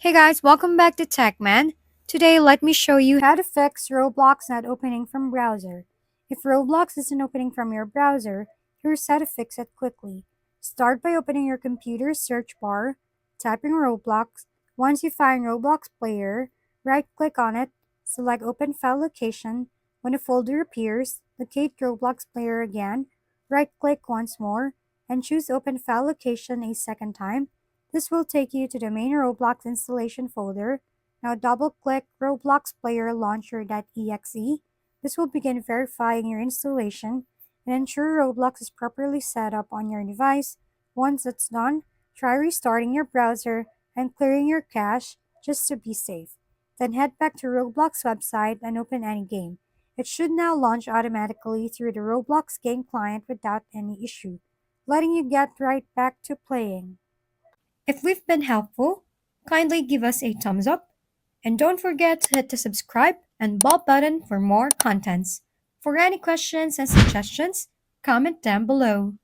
Hey guys, welcome back to TechMan. Today, let me show you how to fix Roblox not opening from browser. If Roblox isn't opening from your browser, here's how to fix it quickly. Start by opening your computer's search bar, typing Roblox. Once you find Roblox Player, right-click on it, select Open File Location. When a folder appears, locate Roblox Player again, right-click once more, and choose Open File Location a second time. This will take you to the main Roblox installation folder. Now double-click Roblox Player Launcher.exe. This will begin verifying your installation and ensure Roblox is properly set up on your device. Once it's done, try restarting your browser and clearing your cache just to be safe. Then head back to Roblox website and open any game. It should now launch automatically through the Roblox game client without any issue, letting you get right back to playing. If we've been helpful, kindly give us a thumbs up and don't forget to hit the subscribe and bell button for more contents. For any questions and suggestions, comment down below.